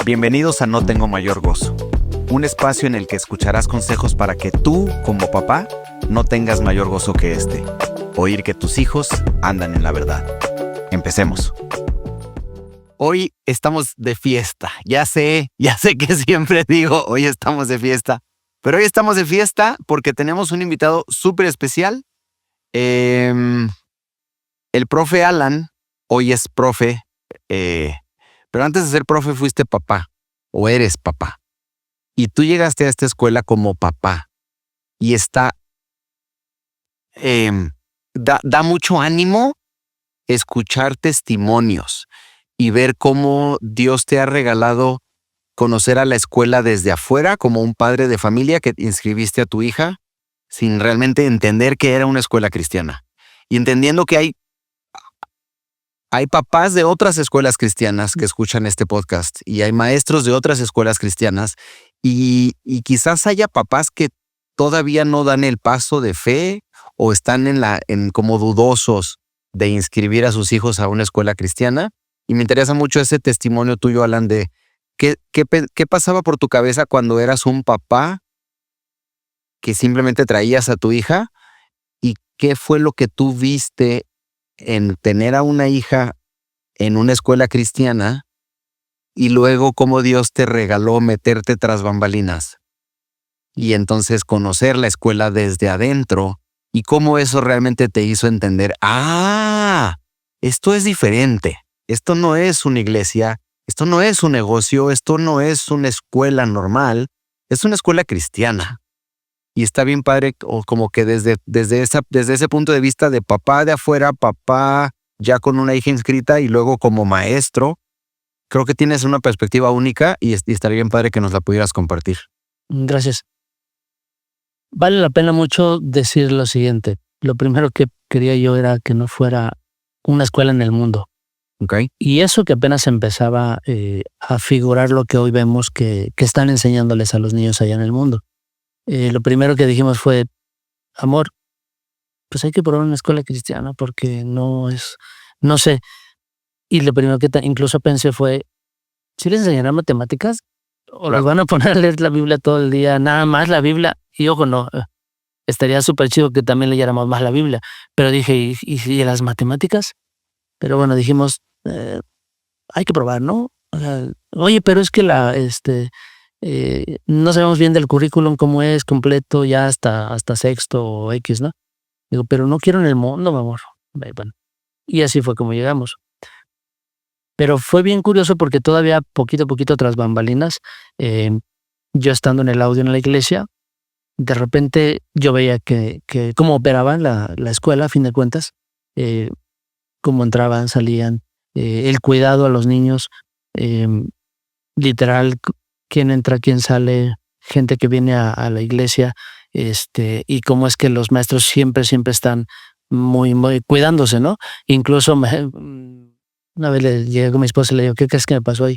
Bienvenidos a No Tengo Mayor Gozo, un espacio en el que escucharás consejos para que tú, como papá, no tengas mayor gozo que este. Oír que tus hijos andan en la verdad. Empecemos. Hoy estamos de fiesta. Ya sé que siempre digo, hoy estamos de fiesta. Pero hoy estamos de fiesta porque tenemos un invitado súper especial. El profe Alan, hoy es profe, pero antes de ser profe fuiste papá, o eres papá. Y tú llegaste a esta escuela como papá. Y da mucho ánimo escuchar testimonios y ver cómo Dios te ha regalado conocer a la escuela desde afuera, como un padre de familia que inscribiste a tu hija sin realmente entender que era una escuela cristiana. Y entendiendo que hay papás de otras escuelas cristianas que escuchan este podcast y hay maestros de otras escuelas cristianas y quizás haya papás que todavía no dan el paso de fe o están en como dudosos de inscribir a sus hijos a una escuela cristiana. Y me interesa mucho ese testimonio tuyo, Alan, de qué pasaba por tu cabeza cuando eras un papá que simplemente traías a tu hija y qué fue lo que tú viste en tener a una hija en una escuela cristiana y luego cómo Dios te regaló meterte tras bambalinas y entonces conocer la escuela desde adentro y cómo eso realmente te hizo entender, esto es diferente, esto no es una iglesia, esto no es un negocio, esto no es una escuela normal, es una escuela cristiana. Y está bien padre, o como que desde ese punto de vista de papá de afuera, papá ya con una hija inscrita y luego como maestro, creo que tienes una perspectiva única y estaría bien padre que nos la pudieras compartir. Gracias. Vale la pena mucho decir lo siguiente. Lo primero que quería yo era que no fuera una escuela en el mundo. Okay. Y eso que apenas empezaba a figurar lo que hoy vemos que están enseñándoles a los niños allá en el mundo. Lo primero que dijimos fue, amor, pues hay que probar una escuela cristiana porque no sé. Y lo primero que incluso pensé fue, ¿si les enseñarán matemáticas? ¿O los van a poner a leer la Biblia todo el día? Nada más la Biblia. Y ojo, no, estaría súper chido que también leyéramos más la Biblia. Pero dije, ¿y las matemáticas? Pero bueno, dijimos, hay que probar, ¿no? O sea, oye, pero es que no sabemos bien del currículum cómo es completo ya hasta sexto o X, ¿no? Digo, pero no quiero en el mundo, mi amor. Bueno, y así fue como llegamos. Pero fue bien curioso porque todavía poquito a poquito tras bambalinas, yo estando en el audio en la iglesia, de repente yo veía que cómo operaban la escuela, a fin de cuentas, cómo entraban, salían, el cuidado a los niños, literal, quién entra, quién sale, gente que viene a la iglesia, y cómo es que los maestros siempre están muy, muy cuidándose, ¿no? Incluso una vez le llegué con mi esposa y le digo, ¿qué crees que me pasó ahí?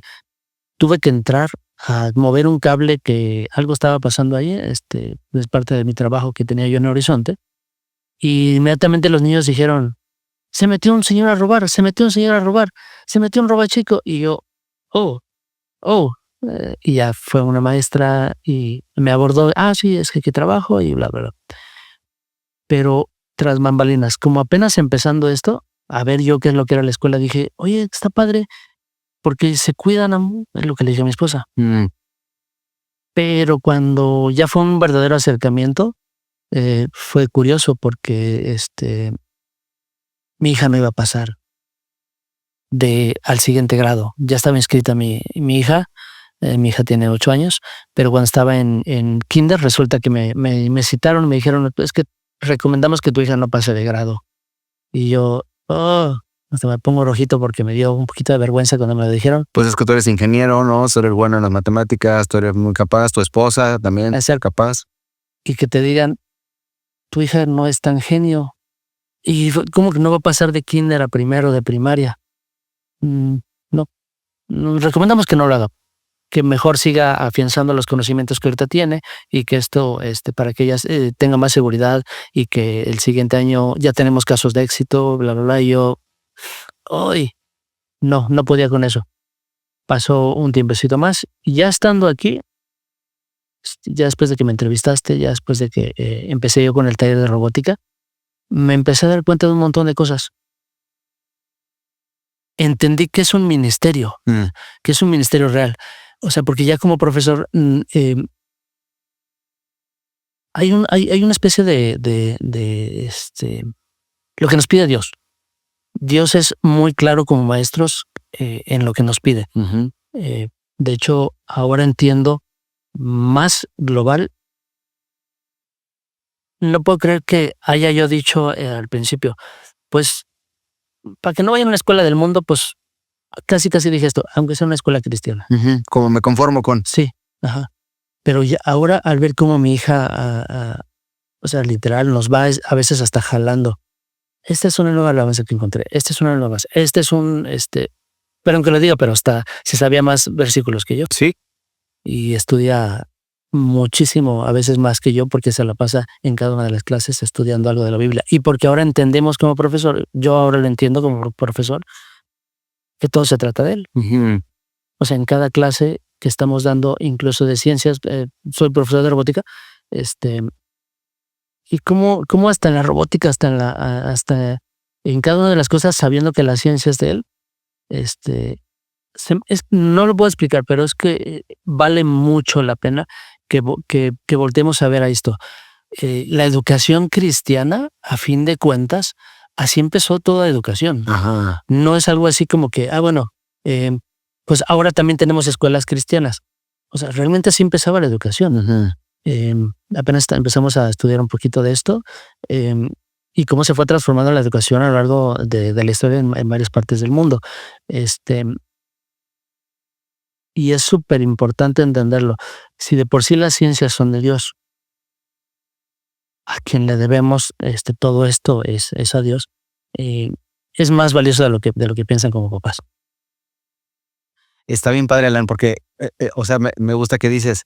Tuve que entrar a mover un cable que algo estaba pasando ahí, es parte de mi trabajo que tenía yo en Horizonte, y inmediatamente los niños dijeron, se metió un señor a robar, se metió un robachico, y yo, y ya fue una maestra y me abordó, sí, es que aquí trabajo y bla, bla, bla. Pero tras bambalinas, como apenas empezando esto, a ver yo qué es lo que era la escuela, dije, oye, está padre, porque se cuidan, es lo que le dije a mi esposa. Pero cuando ya fue un verdadero acercamiento, fue curioso porque mi hija no iba a pasar al siguiente grado. Ya estaba inscrita mi hija. Mi hija tiene 8 años, pero cuando estaba en kinder resulta que me citaron y me dijeron, es que recomendamos que tu hija no pase de grado. Y yo, hasta me pongo rojito porque me dio un poquito de vergüenza cuando me lo dijeron. Pues es que tú eres ingeniero, ¿no? Tú eres bueno en las matemáticas, tú eres muy capaz, tu esposa también es ser capaz. Y que te digan, tu hija no es tan genio. ¿Y cómo que no va a pasar de kinder a primero de primaria? No, recomendamos que no lo haga, que mejor siga afianzando los conocimientos que ahorita tiene y que esto, para que ella tenga más seguridad y que el siguiente año ya tenemos casos de éxito, bla, bla, bla. Y yo, no podía con eso. Pasó un tiempecito más y ya estando aquí, ya después de que me entrevistaste, ya después de que empecé yo con el taller de robótica, me empecé a dar cuenta de un montón de cosas. Entendí que es un ministerio, que es un ministerio real. O sea, porque ya como profesor hay una especie de lo que nos pide Dios. Dios es muy claro como maestros en lo que nos pide. Ujú. De hecho, ahora entiendo más global. No puedo creer que haya yo dicho al principio, pues, para que no vayan a una escuela del mundo, pues, casi dije esto, aunque sea una escuela cristiana. Ujú. Como me conformo con. Sí, ajá. Pero ya ahora al ver cómo mi hija, o sea, literal, nos va a veces hasta jalando. Esta es una nueva alabanza que encontré. Esta es una nueva alabanza. Este es un, pero aunque lo diga, pero hasta se sabía más versículos que yo. Sí. Y estudia muchísimo, a veces más que yo, porque se la pasa en cada una de las clases estudiando algo de la Biblia. Y porque ahora entendemos como profesor, yo ahora lo entiendo como profesor, que todo se trata de él. Ujú. O sea, en cada clase que estamos dando, incluso de ciencias, soy profesor de robótica, y cómo hasta en la robótica, hasta en cada una de las cosas, sabiendo que la ciencia es de él, no lo puedo explicar, pero es que vale mucho la pena que volteemos a ver a esto. La educación cristiana, a fin de cuentas, así empezó toda educación. Ajá. No es algo así como que, bueno, pues ahora también tenemos escuelas cristianas. O sea, realmente así empezaba la educación. Ujú. Apenas empezamos a estudiar un poquito de esto y cómo se fue transformando la educación a lo largo de la historia en varias partes del mundo. Y es súper importante entenderlo. Si de por sí las ciencias son de Dios, a quien le debemos todo esto es a Dios. Es más valioso de lo que piensan como papás. Está bien padre, Alan, porque, o sea, me gusta que dices,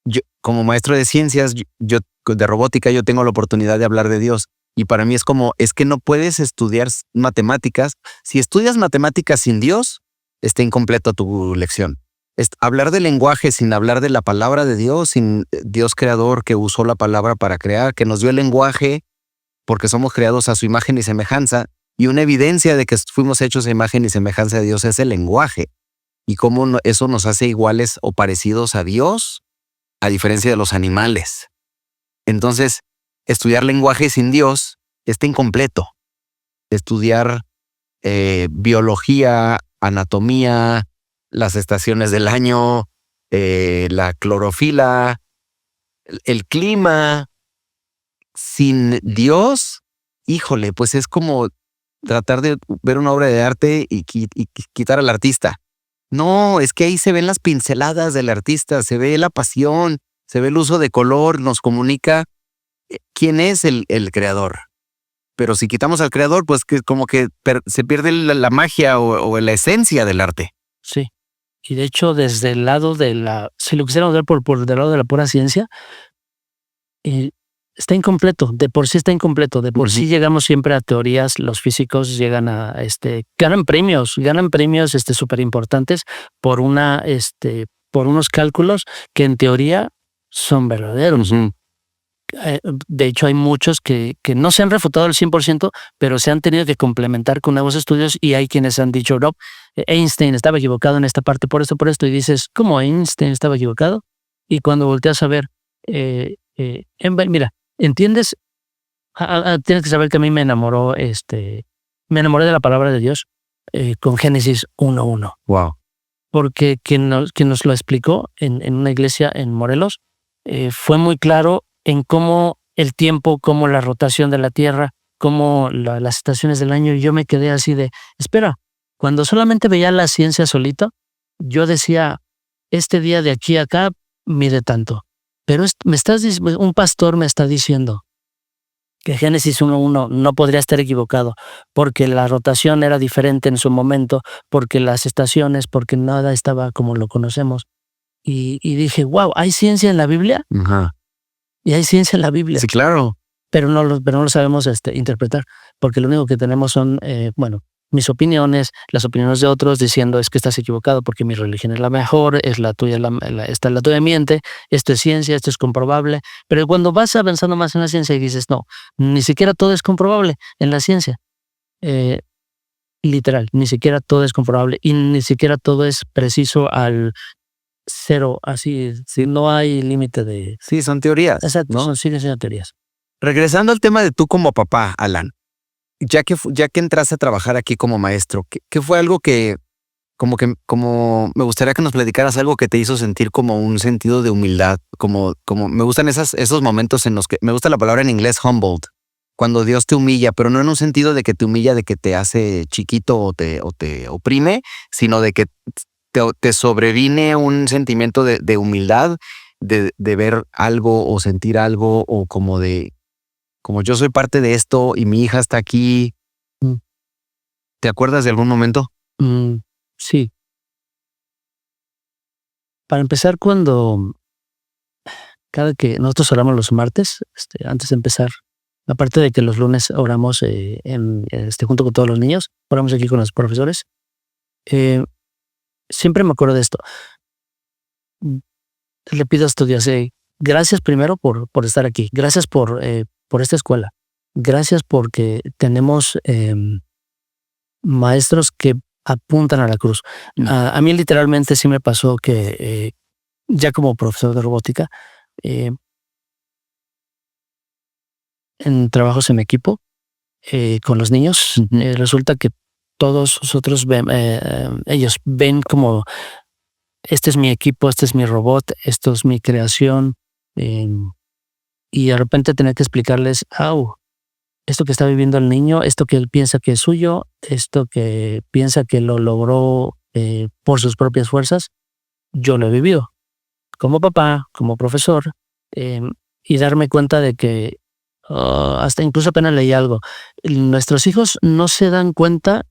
yo, como maestro de ciencias, yo de robótica, yo tengo la oportunidad de hablar de Dios. Y para mí es como, es que no puedes estudiar matemáticas. Si estudias matemáticas sin Dios, está incompleto tu lección. Hablar de lenguaje sin hablar de la palabra de Dios, sin Dios creador que usó la palabra para crear, que nos dio el lenguaje, porque somos creados a su imagen y semejanza, y una evidencia de que fuimos hechos a imagen y semejanza de Dios es el lenguaje. Y cómo eso nos hace iguales o parecidos a Dios, a diferencia de los animales. Entonces, estudiar lenguaje sin Dios está incompleto. Estudiar biología, anatomía, las estaciones del año, la clorofila, el clima, sin Dios, híjole, pues es como tratar de ver una obra de arte y quitar al artista. No, es que ahí se ven las pinceladas del artista, se ve la pasión, se ve el uso de color, nos comunica quién es el creador. Pero si quitamos al creador, pues que como que se pierde la magia o la esencia del arte. Sí. Y de hecho, desde el lado si lo quisiéramos ver por del lado de la pura ciencia, está incompleto, de por sí está incompleto, de por sí llegamos siempre a teorías, los físicos llegan a, ganan premios súper importantes por por unos cálculos que en teoría son verdaderos. De hecho, hay muchos que no se han refutado al 100%, pero se han tenido que complementar con nuevos estudios y hay quienes han dicho, no, Einstein estaba equivocado en esta parte por esto, y dices, ¿cómo Einstein estaba equivocado? Y cuando volteas a ver, mira, ¿entiendes? Tienes que saber que a mí me enamoré de la palabra de Dios con Génesis 1:1. Wow. Porque quien nos lo explicó en una iglesia en Morelos fue muy claro en cómo el tiempo, cómo la rotación de la Tierra, cómo las estaciones del año, y yo me quedé así de, espera, cuando solamente veía la ciencia solita, yo decía, este día de aquí a acá mide tanto. Pero un pastor me está diciendo que Génesis 1:1 no podría estar equivocado, porque la rotación era diferente en su momento, porque las estaciones, porque nada estaba como lo conocemos. Y dije, wow, ¿hay ciencia en la Biblia? Ajá. Y hay ciencia en la Biblia. Sí, claro. Pero no lo sabemos interpretar, porque lo único que tenemos son, mis opiniones, las opiniones de otros, diciendo es que estás equivocado porque mi religión es la mejor, es la tuya, esta es la tuya miente, esto es ciencia, esto es comprobable. Pero cuando vas avanzando más en la ciencia y dices, no, ni siquiera todo es comprobable en la ciencia. Literal, ni siquiera todo es comprobable y ni siquiera todo es preciso al cero, así, si no hay límite de... Sí, son teorías. Exacto, ¿no? siguen siendo teorías. Regresando al tema de tú como papá, Alan, ya que entraste a trabajar aquí como maestro, ¿qué fue algo que como me gustaría que nos platicaras algo que te hizo sentir como un sentido de humildad, como me gustan esos momentos en los que, me gusta la palabra en inglés humbled, cuando Dios te humilla, pero no en un sentido de que te humilla, de que te hace chiquito o te oprime, sino de que te sobrevine un sentimiento de humildad, de ver algo o sentir algo, o como yo soy parte de esto y mi hija está aquí. ¿Te acuerdas de algún momento? Sí. Para empezar, cuando cada que nosotros oramos los martes, antes de empezar, aparte de que los lunes oramos junto con todos los niños, oramos aquí con los profesores, siempre me acuerdo de esto. Le pido a estos días, gracias primero por estar aquí, gracias por esta escuela, gracias porque tenemos maestros que apuntan a la cruz. A mí literalmente sí me pasó que ya como profesor de robótica, en trabajos en equipo con los niños, resulta que todos nosotros ellos ven como este es mi equipo, este es mi robot, esto es mi creación, y de repente tener que explicarles, esto que está viviendo el niño, esto que él piensa que es suyo, esto que piensa que lo logró por sus propias fuerzas, yo lo he vivido como papá, como profesor, y darme cuenta de que hasta incluso apenas leí algo. Nuestros hijos no se dan cuenta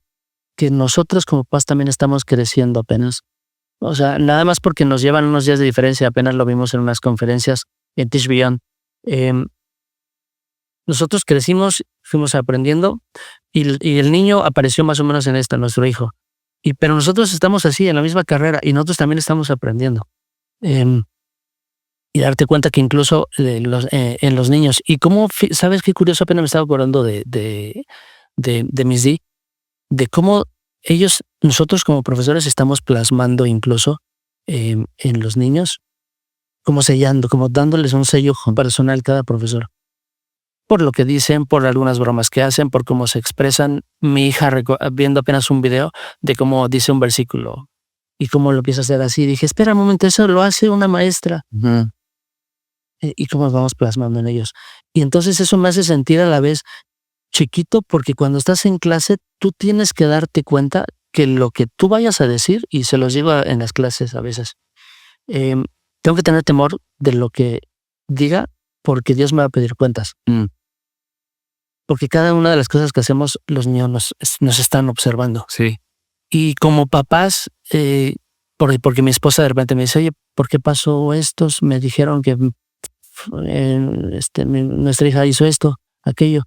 que nosotros como papás también estamos creciendo apenas. O sea, nada más porque nos llevan unos días de diferencia, apenas lo vimos en unas conferencias en Teach Beyond. Nosotros crecimos, fuimos aprendiendo y el niño apareció más o menos en nuestro hijo. Pero nosotros estamos así en la misma carrera y nosotros también estamos aprendiendo. Y darte cuenta que incluso en los niños, y cómo, ¿sabes qué curioso? Apenas me estaba acordando de Miss D, de cómo nosotros como profesores estamos plasmando incluso en los niños, como sellando, como dándoles un sello personal cada profesor. Por lo que dicen, por algunas bromas que hacen, por cómo se expresan. Mi hija viendo apenas un video de cómo dice un versículo y cómo lo empieza a hacer así, dije, espera un momento, eso lo hace una maestra. Y cómo nos vamos plasmando en ellos. Y entonces eso me hace sentir a la vez chiquito, porque cuando estás en clase, tú tienes que darte cuenta que lo que tú vayas a decir, y se los digo en las clases a veces, tengo que tener temor de lo que diga, porque Dios me va a pedir cuentas. Porque cada una de las cosas que hacemos, los niños nos están observando. Sí. Y como papás, porque mi esposa de repente me dice, oye, ¿por qué pasó esto? Me dijeron que nuestra hija hizo esto, aquello.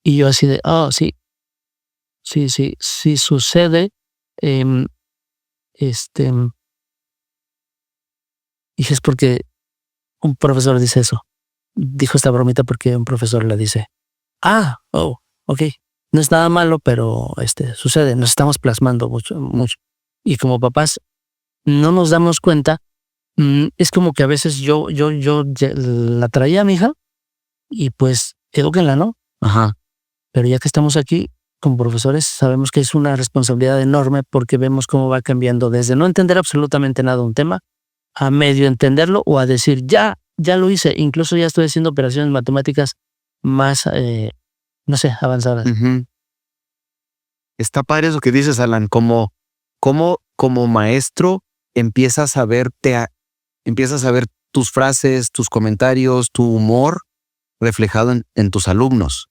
Y yo así de, sí sucede. Dije, es porque un profesor dice eso. Dijo esta bromita porque un profesor le dice, ok, no es nada malo, pero sucede, nos estamos plasmando mucho. Y como papás no nos damos cuenta. Es como que a veces yo la traía a mi hija y pues edúquenla, ¿no? Ajá. Pero ya que estamos aquí como profesores, sabemos que es una responsabilidad enorme, porque vemos cómo va cambiando desde no entender absolutamente nada de un tema a medio entenderlo, o a decir, ya lo hice, incluso ya estoy haciendo operaciones matemáticas más, avanzadas. Está padre eso que dices, Alan, como maestro empiezas a ver tus frases, tus comentarios, tu humor reflejado en tus alumnos.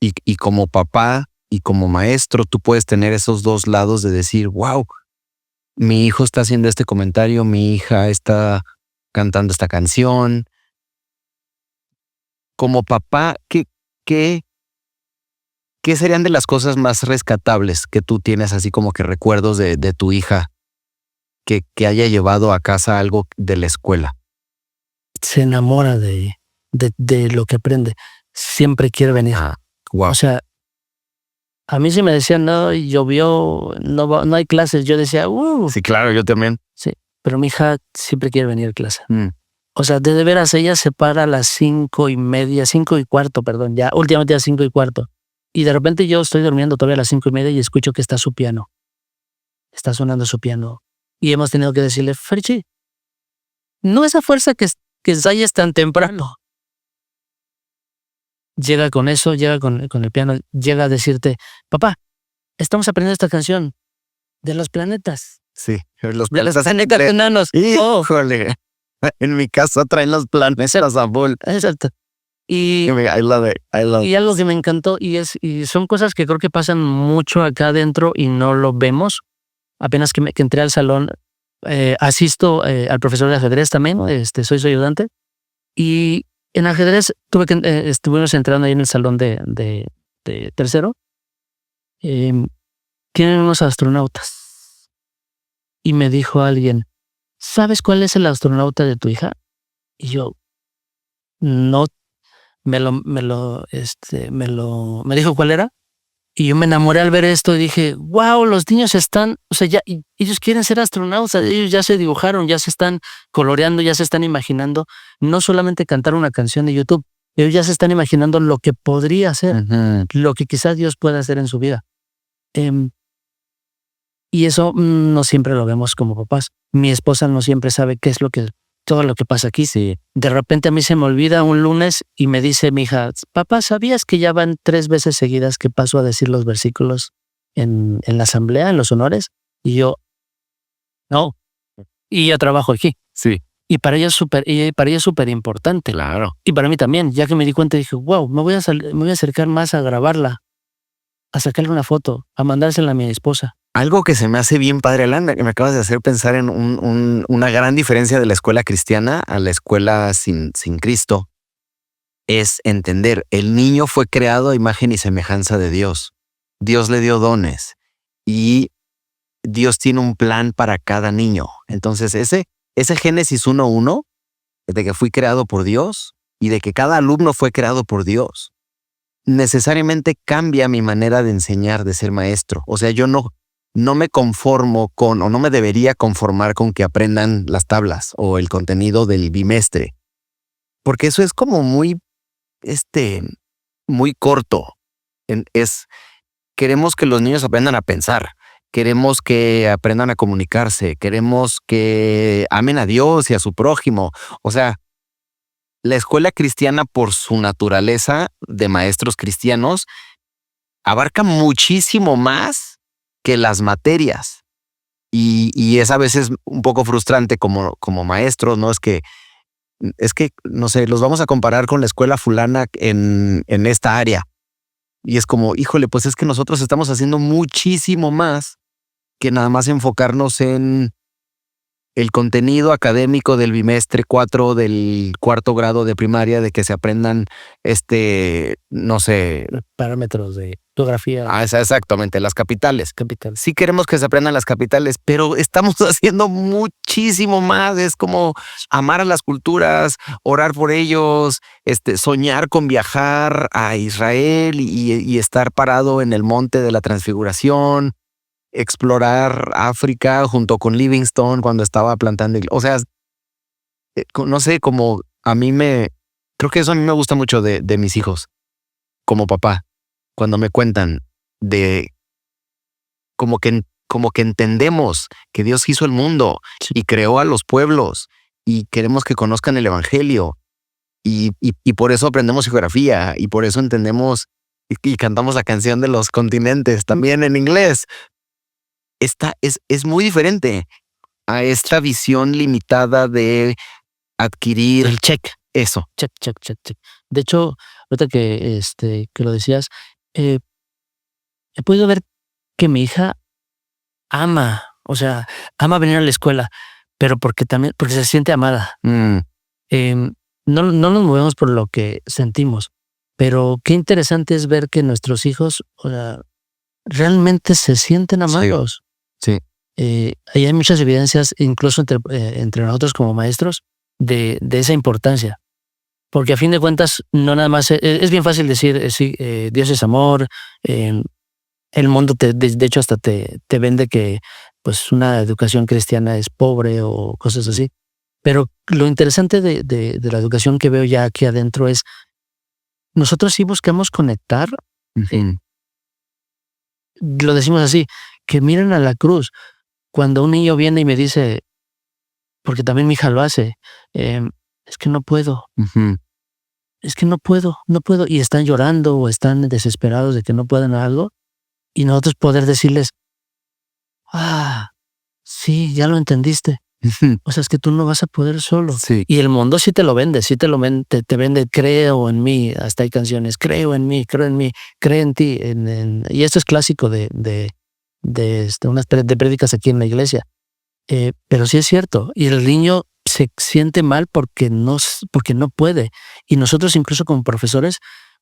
Y como papá y como maestro, tú puedes tener esos dos lados de decir, wow, mi hijo está haciendo este comentario, mi hija está cantando esta canción. Como papá, ¿qué ¿Qué serían de las cosas más rescatables que tú tienes así como que recuerdos de tu hija que haya llevado a casa algo de la escuela? Se enamora de lo que aprende. Siempre quiere venir. Wow. O sea, a mí si me decían, no, llovió, no hay clases, yo decía, Sí, claro, yo también. Sí, pero mi hija siempre quiere venir a clase. Mm. O sea, de veras, ella se para a las 5:30, 5:15, perdón, ya, últimamente a 5:15. Y de repente yo estoy durmiendo todavía a las 5:30 y escucho que está su piano. Está sonando su piano. Y hemos tenido que decirle, Ferchi, no esa fuerza que ensayes tan temprano. Llega con eso, llega con el piano, llega a decirte, papá, estamos aprendiendo esta canción de los planetas. Sí, los De los planetas enanos. Híjole. En mi casa traen los planetas a full. Exacto. Y I love it. y algo que me encantó y son cosas que creo que pasan mucho acá adentro y no lo vemos. Apenas que entré al salón, asisto al profesor de ajedrez también, soy su ayudante. Y en ajedrez estuvimos entrando ahí en el salón de tercero. Tienen unos astronautas. Y me dijo alguien, ¿sabes cuál es el astronauta de tu hija? Y yo, no. Me dijo cuál era. Y yo me enamoré al ver esto y dije, wow, los niños están, o sea, ya, ellos quieren ser astronautas, ellos ya se dibujaron, ya se están coloreando, ya se están imaginando, no solamente cantar una canción de YouTube, ellos ya se están imaginando lo que podría ser, lo que quizás Dios pueda hacer en su vida. Y eso no siempre lo vemos como papás. Mi esposa no siempre sabe qué es todo lo que pasa aquí. Sí. De repente a mí se me olvida un lunes y me dice mi hija, papá, ¿sabías que ya van 3 veces seguidas que paso a decir los versículos en la asamblea, en los honores? Y yo, no. Y yo trabajo aquí. Sí. Y para ella es súper importante. Claro. Y para mí también, ya que me di cuenta, dije, wow, me voy a acercar más a grabarla, a sacarle una foto, a mandársela a mi esposa. Algo que se me hace bien padre, Alan, que me acabas de hacer pensar en una gran diferencia de la escuela cristiana a la escuela sin Cristo, es entender, el niño fue creado a imagen y semejanza de Dios. Dios le dio dones y Dios tiene un plan para cada niño. Entonces ese Génesis 1:1, de que fui creado por Dios y de que cada alumno fue creado por Dios, necesariamente cambia mi manera de enseñar, de ser maestro. O sea, yo no me conformo con, o no me debería conformar con que aprendan las tablas o el contenido del bimestre. Porque eso es como muy corto. Queremos que los niños aprendan a pensar. Queremos que aprendan a comunicarse. Queremos que amen a Dios y a su prójimo. O sea, la escuela cristiana, por su naturaleza de maestros cristianos, abarca muchísimo más que las materias. Y es a veces un poco frustrante como maestros, ¿no? Es que, no sé, los vamos a comparar con la escuela fulana en esta área. Y es como, híjole, pues es que nosotros estamos haciendo muchísimo más que nada más enfocarnos en el contenido académico del bimestre 4 del 4º grado de primaria, de que se aprendan, no sé, parámetros de geografía. Exactamente, las capitales. Sí queremos que se aprendan las capitales, pero estamos haciendo muchísimo más. Es como amar a las culturas, orar por ellos, soñar con viajar a Israel y estar parado en el monte de la Transfiguración, explorar África junto con Livingstone cuando estaba plantando. O sea, no sé, como creo que eso a mí me gusta mucho de mis hijos como papá, cuando me cuentan de como que entendemos que Dios hizo el mundo y creó a los pueblos y queremos que conozcan el evangelio y por eso aprendemos geografía y por eso entendemos y cantamos la canción de los continentes también en inglés. Esta es muy diferente a esta visión limitada de adquirir el check. Eso. Check. De hecho, ahorita que lo decías, he podido ver que mi hija ama venir a la escuela, pero porque se siente amada. No nos movemos por lo que sentimos, Pero qué interesante es ver que nuestros hijos, o sea, realmente se sienten amados. Sí. Ahí hay muchas evidencias, incluso entre nosotros como maestros, de esa importancia. Porque a fin de cuentas, no nada más, es bien fácil decir, sí, Dios es amor, el mundo de hecho hasta te vende que pues una educación cristiana es pobre o cosas así. Pero lo interesante de la educación que veo ya aquí adentro es, nosotros sí buscamos conectar, lo decimos así, que miren a la cruz. Cuando un niño viene y me dice, porque también mi hija lo hace, es que no puedo, es que no puedo, y están llorando o están desesperados de que no puedan algo, y nosotros poder decirles, sí, ya lo entendiste. O sea, es que tú no vas a poder solo. Sí. Y el mundo sí te lo vende, te vende, creo en mí, hasta hay canciones, creo en mí, cree en ti. Y esto es clásico de unas de prédicas aquí en la iglesia. Pero sí es cierto, y el niño se siente mal porque no puede. Y nosotros incluso como profesores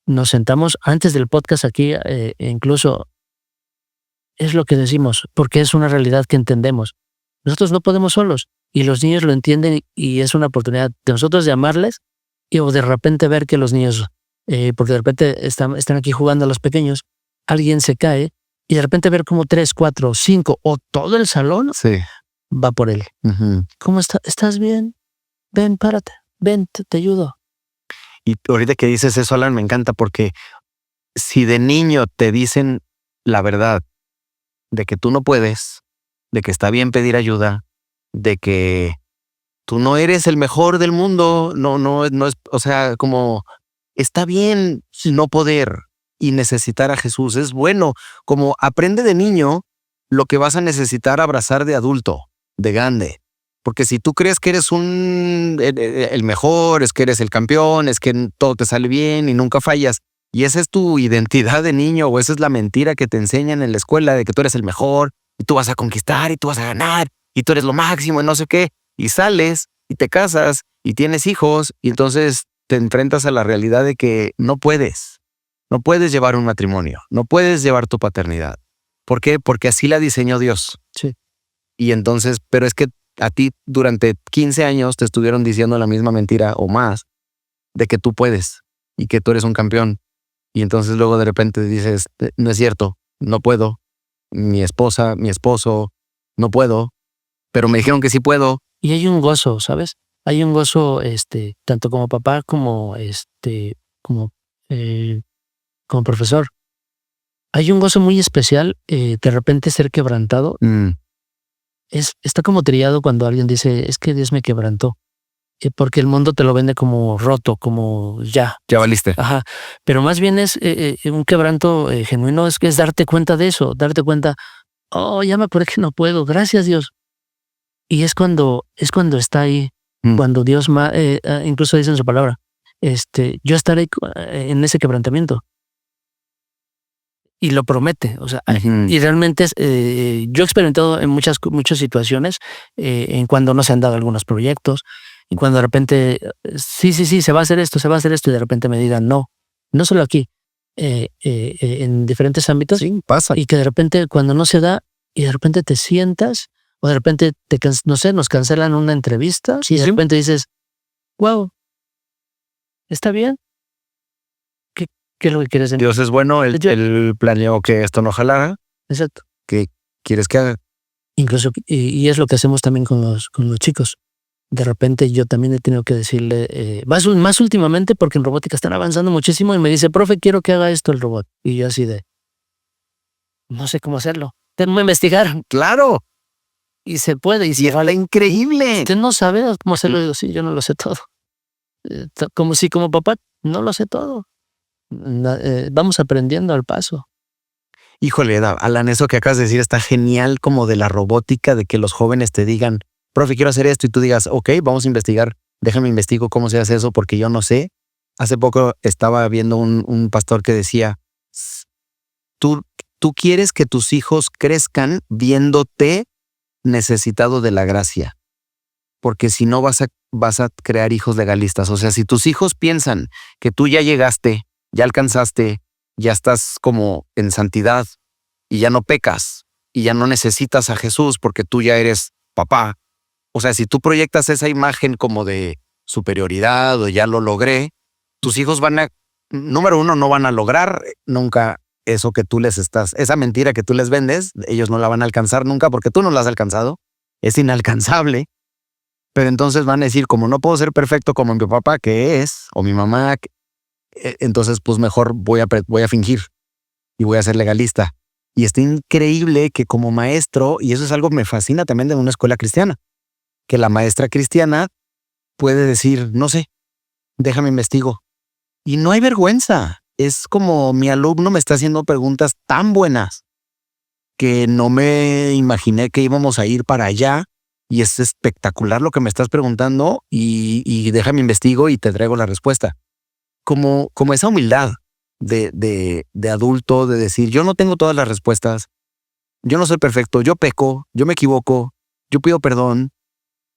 nos sentamos antes del podcast aquí, incluso es lo que decimos, porque es una realidad que entendemos. Nosotros no podemos solos, y los niños lo entienden, y es una oportunidad de nosotros de amarles, o de repente ver que los niños, porque de repente están aquí jugando a los pequeños, alguien se cae, y de repente ver como 3, 4, 5 o todo el salón va por él. ¿Cómo está? ¿Estás bien? Ven, párate, ven, te ayudo. Y ahorita que dices eso, Alan, me encanta, porque si de niño te dicen la verdad de que tú no puedes, de que está bien pedir ayuda, de que tú no eres el mejor del mundo, no es, o sea, como está bien no poder y necesitar a Jesús, es bueno, como aprende de niño lo que vas a necesitar abrazar de adulto, de grande. Porque si tú crees que eres el mejor, es que eres el campeón, es que todo te sale bien y nunca fallas, y esa es tu identidad de niño, o esa es la mentira que te enseñan en la escuela de que tú eres el mejor y tú vas a conquistar y tú vas a ganar y tú eres lo máximo y no sé qué, y sales y te casas y tienes hijos y entonces te enfrentas a la realidad de que no puedes llevar un matrimonio, no puedes llevar tu paternidad. ¿Por qué? Porque así la diseñó Dios. Sí. Y entonces, pero es que a ti durante 15 años te estuvieron diciendo la misma mentira o más de que tú puedes y que tú eres un campeón. Y entonces luego de repente dices, no es cierto, no puedo. Mi esposa, mi esposo, no puedo, pero me dijeron que sí puedo. Y hay un gozo, ¿sabes? Hay un gozo, tanto como papá como como profesor. Hay un gozo muy especial, de repente ser quebrantado. Está como trillado cuando alguien dice, es que Dios me quebrantó. Porque el mundo te lo vende como roto, como ya. Ya valiste. Ajá. Pero más bien es un quebranto genuino, es darte cuenta de eso, darte cuenta, ya me acordé que no puedo, gracias Dios. Y es cuando está ahí, cuando Dios, incluso dice en su palabra, yo estaré en ese quebrantamiento. Y lo promete, o sea, y realmente yo he experimentado en muchas situaciones, en cuando no se han dado algunos proyectos, y cuando de repente, sí, se va a hacer esto, y de repente me digan, no solo aquí, en diferentes ámbitos. Sí, pasa. Y que de repente cuando no se da, y de repente te sientas, o de repente nos cancelan una entrevista, y de repente dices, wow, ¿está bien? ¿Qué es lo que quieres decir? Dios es bueno, él planeó que esto no jalara. Exacto. ¿Qué quieres que haga? Incluso, y es lo que hacemos también con los chicos. De repente yo también he tenido que decirle, más últimamente, porque en robótica están avanzando muchísimo, y me dice, profe, quiero que haga esto el robot. Y yo así de, no sé cómo hacerlo. Tengo que investigar. ¡Claro! Y se puede. Y es increíble. Usted no sabe cómo hacerlo. Digo, sí, yo no lo sé todo. Como papá, no lo sé todo. Vamos aprendiendo al paso. Híjole, Alan, eso que acabas de decir está genial, como de la robótica, de que los jóvenes te digan, profe, quiero hacer esto, y tú digas, ok, vamos a investigar, déjame investigo cómo se hace eso porque yo no sé. Hace poco estaba viendo un pastor que decía, tú quieres que tus hijos crezcan viéndote necesitado de la gracia, porque si no vas a crear hijos legalistas. O sea, si tus hijos piensan que tú ya llegaste ya alcanzaste, ya estás como en santidad y ya no pecas y ya no necesitas a Jesús porque tú ya eres papá. O sea, si tú proyectas esa imagen como de superioridad o ya lo logré, tus hijos número uno, no van a lograr nunca eso que tú esa mentira que tú les vendes, ellos no la van a alcanzar nunca porque tú no la has alcanzado. Es inalcanzable. Pero entonces van a decir, como no puedo ser perfecto como mi papá que es, o mi mamá, entonces pues mejor voy a fingir y voy a ser legalista. Y está increíble que como maestro, y eso es algo que me fascina también de una escuela cristiana, que la maestra cristiana puede decir, no sé, déjame investigo. Y no hay vergüenza. Es como mi alumno me está haciendo preguntas tan buenas que no me imaginé que íbamos a ir para allá. Y es espectacular lo que me estás preguntando y déjame investigo y te traigo la respuesta. Como esa humildad de adulto, de decir, yo no tengo todas las respuestas, yo no soy perfecto, yo peco, yo me equivoco, yo pido perdón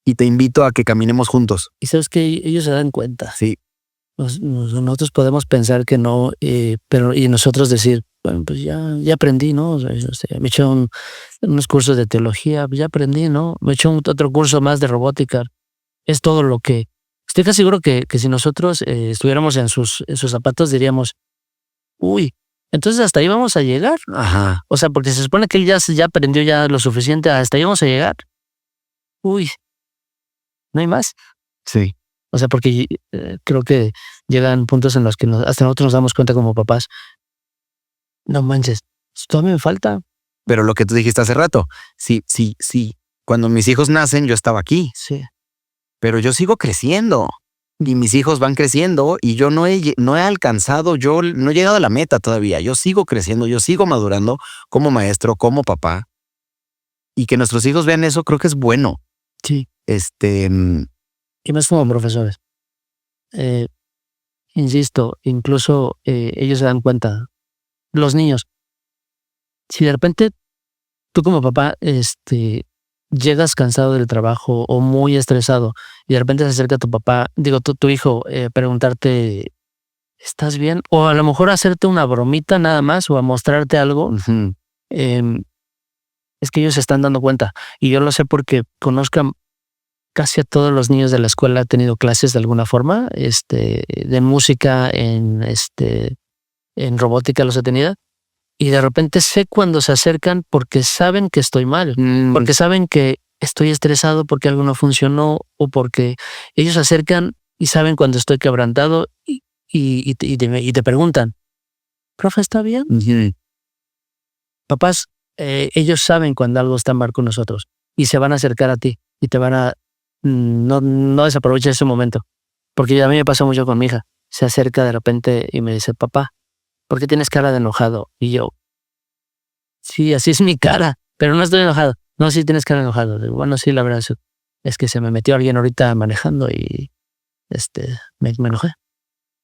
y te invito a que caminemos juntos. Y sabes que ellos se dan cuenta. Sí. Nosotros podemos pensar que no, pero y nosotros decir, bueno, pues ya aprendí, ¿no? O sea, me eché unos cursos de teología, ya aprendí, ¿no? Me eché otro curso más de robótica. Es todo lo que... Estoy casi seguro que si nosotros estuviéramos en sus zapatos diríamos, uy, entonces hasta ahí vamos a llegar. Ajá. O sea, porque se supone que él ya aprendió ya lo suficiente, hasta ahí vamos a llegar. Uy, no hay más. Sí. O sea, porque creo que llegan puntos en los que hasta nosotros nos damos cuenta como papás. No manches, todavía me falta. Pero lo que tú dijiste hace rato, sí. Cuando mis hijos nacen, yo estaba aquí. Sí. Pero yo sigo creciendo. Y mis hijos van creciendo y yo no he alcanzado, yo no he llegado a la meta todavía. Yo sigo creciendo, yo sigo madurando como maestro, como papá. Y que nuestros hijos vean eso, creo que es bueno. Sí. Y más como profesores. Insisto, incluso ellos se dan cuenta. Los niños. Si de repente tú como papá llegas cansado del trabajo o muy estresado y de repente se acerca tu papá, tu hijo, preguntarte, ¿estás bien? O a lo mejor hacerte una bromita nada más o a mostrarte algo. Uh-huh. Es que ellos se están dando cuenta. Y yo lo sé porque conozco casi a todos los niños de la escuela. He tenido clases de alguna forma, de música, en robótica los he tenido. Y de repente sé cuando se acercan porque saben que estoy mal, porque saben que estoy estresado porque algo no funcionó o porque ellos se acercan y saben cuando estoy quebrantado y te preguntan, ¿profe, está bien? Uh-huh. Papás, ellos saben cuando algo está mal con nosotros y se van a acercar a ti y te van a... No desaproveches ese momento. Porque a mí me pasa mucho con mi hija. Se acerca de repente y me dice, papá, ¿por qué tienes cara de enojado? Y yo, sí, así es mi cara, pero no estoy enojado. No, sí tienes cara de enojado. Digo, bueno, sí, la verdad es que se me metió alguien ahorita manejando y me enojé.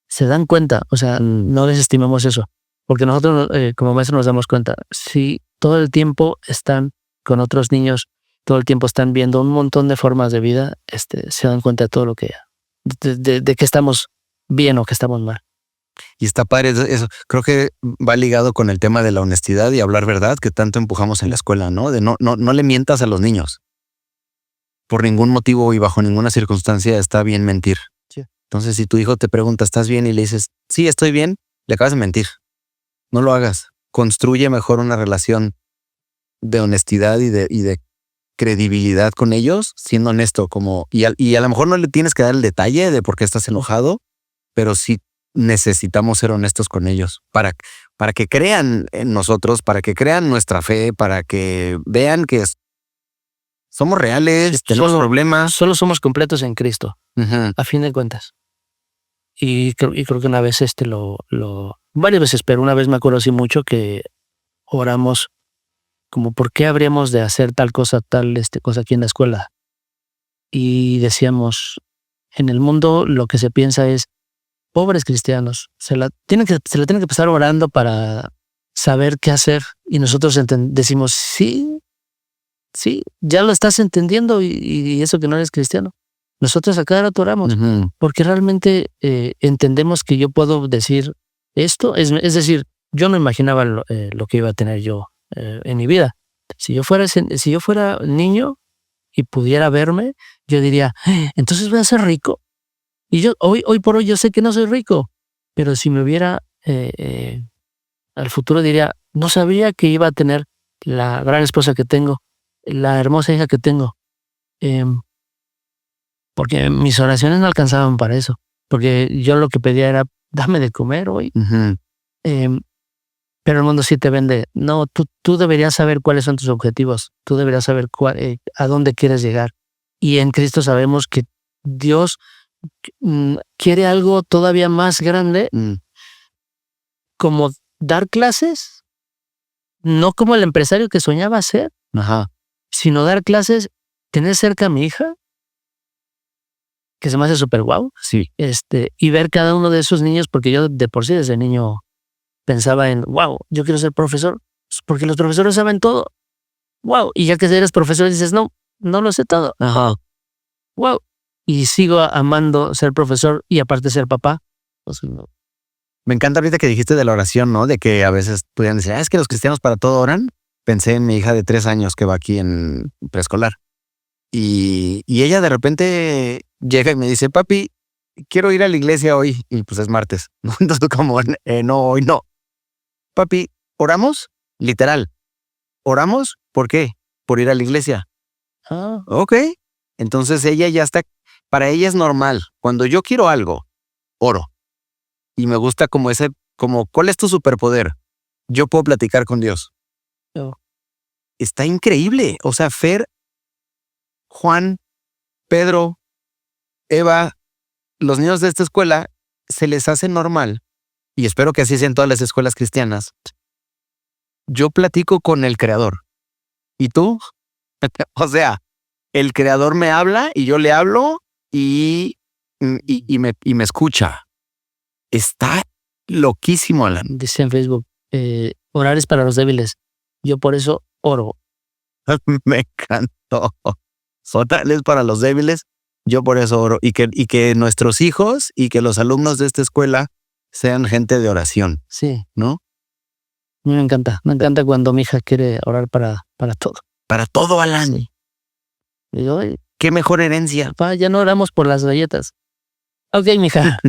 Se dan cuenta, o sea, no desestimemos eso. Porque nosotros como maestros nos damos cuenta, si todo el tiempo están con otros niños, todo el tiempo están viendo un montón de formas de vida, se dan cuenta de todo lo que... de que estamos bien o que estamos mal. Y está padre eso. Creo que va ligado con el tema de la honestidad y hablar verdad que tanto empujamos en la escuela, ¿no? De no le mientas a los niños. Por ningún motivo y bajo ninguna circunstancia está bien mentir. Sí. Entonces, si tu hijo te pregunta, ¿estás bien? Y le dices, sí, estoy bien, le acabas de mentir. No lo hagas. Construye mejor una relación de honestidad y de credibilidad con ellos, siendo honesto. Y a lo mejor no le tienes que dar el detalle de por qué estás enojado, pero sí necesitamos ser honestos con ellos para que crean en nosotros, para que crean nuestra fe, para que vean que somos reales, tenemos problemas. Solo somos completos en Cristo, uh-huh. A fin de cuentas. Y creo que una vez varias veces, pero una vez me acuerdo así mucho que oramos como ¿por qué habríamos de hacer tal cosa aquí en la escuela? Y decíamos, en el mundo lo que se piensa es pobres cristianos, se la tienen que pasar orando para saber qué hacer. Y nosotros decimos, sí, ya lo estás entendiendo y eso que no eres cristiano. Nosotros a cada rato oramos, uh-huh. porque realmente entendemos que yo puedo decir, Esto es decir, yo no imaginaba lo que iba a tener yo en mi vida. Si yo fuera niño y pudiera verme, yo diría, entonces voy a ser rico. Y yo hoy por hoy yo sé que no soy rico, pero si me viera al futuro diría, no sabía que iba a tener la gran esposa que tengo, la hermosa hija que tengo, porque mis oraciones no alcanzaban para eso, porque yo lo que pedía era, dame de comer hoy. Ujú. Pero el mundo sí te vende. No, tú deberías saber cuáles son tus objetivos. Tú deberías saber a dónde quieres llegar. Y en Cristo sabemos que Dios quiere algo todavía más grande, como dar clases, no como el empresario que soñaba ser, Ajá. sino dar clases, tener cerca a mi hija, que se me hace súper guau, Sí. y ver cada uno de esos niños, porque yo de por sí desde niño pensaba en, wow, yo quiero ser profesor, porque los profesores saben todo. Wow, y ya que eres profesor dices, no lo sé todo. Ajá. Wow. Y sigo amando ser profesor y aparte ser papá. Entonces, no. Me encanta ahorita que dijiste de la oración, ¿no? De que a veces pudieran decir, es que los cristianos para todo oran. Pensé en mi hija de 3 años que va aquí en preescolar. Y ella de repente llega y me dice, papi, quiero ir a la iglesia hoy. Y pues es martes, ¿no? Entonces como, no, hoy no. Papi, ¿oramos? Literal. ¿Oramos? ¿Por qué? Por ir a la iglesia. Ok. Entonces ella ya está, para ella es normal. Cuando yo quiero algo, oro. Y me gusta como ¿cuál es tu superpoder? Yo puedo platicar con Dios. Oh. Está increíble. O sea, Fer, Juan, Pedro, Eva, los niños de esta escuela, se les hace normal, y espero que así sea en todas las escuelas cristianas. Yo platico con el Creador. ¿Y tú? O sea, el Creador me habla y yo le hablo y me escucha. Está loquísimo, Alan. Dice en Facebook, orar es para los débiles. Yo por eso oro. Me encantó. Orar es para los débiles. Yo por eso oro. Y que nuestros hijos y que los alumnos de esta escuela sean gente de oración. Sí. ¿No? A mí me encanta. Me encanta cuando mi hija quiere orar para todo. Para todo, Alan. Sí. Y yo, qué mejor herencia. Papá, ya no oramos por las galletas. Ok, mija.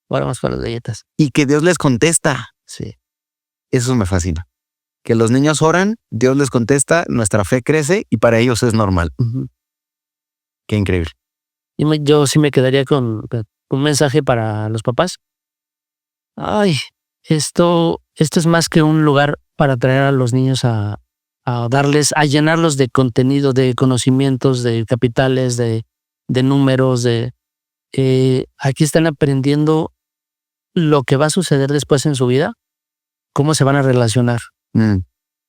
Oramos por las galletas. Y que Dios les contesta. Sí. Eso me fascina. Que los niños oran, Dios les contesta, nuestra fe crece y para ellos es normal. Uh-huh. Qué increíble. Y yo sí me quedaría con un mensaje para los papás. Ay, esto es más que un lugar para traer a los niños a llenarlos de contenido, de conocimientos, de capitales, de números, aquí están aprendiendo lo que va a suceder después en su vida, cómo se van a relacionar.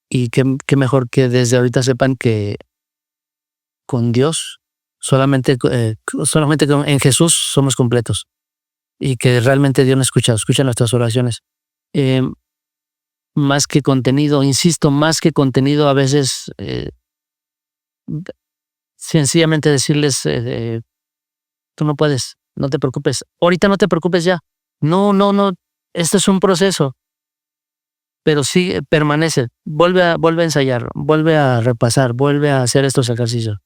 Y qué mejor que desde ahorita sepan que con Dios, solamente en Jesús somos completos. Y que realmente Dios nos escucha nuestras oraciones. Más que contenido, insisto, más que contenido, a veces sencillamente decirles, tú no puedes, no te preocupes. Ahorita no te preocupes ya. No, esto es un proceso. Pero sí, permanece, vuelve a ensayar, vuelve a repasar, vuelve a hacer estos ejercicios.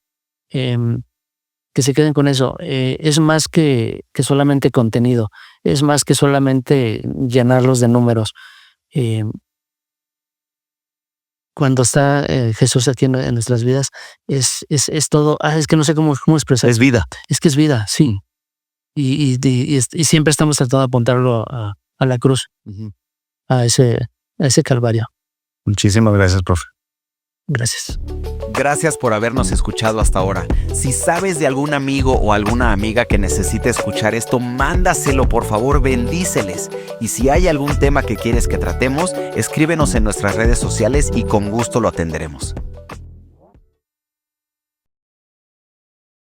Que se queden con eso. Es más que solamente contenido, es más que solamente llenarlos de números. Cuando está Jesús aquí en nuestras vidas, es todo, es que no sé cómo expresar. Es vida. Es que es vida, sí. Y siempre estamos tratando de apuntarlo a la cruz, uh-huh. a ese calvario. Muchísimas gracias, profe. Gracias. Gracias por habernos escuchado hasta ahora. Si sabes de algún amigo o alguna amiga que necesite escuchar esto, mándaselo, por favor, bendíceles. Y si hay algún tema que quieres que tratemos, escríbenos en nuestras redes sociales y con gusto lo atenderemos.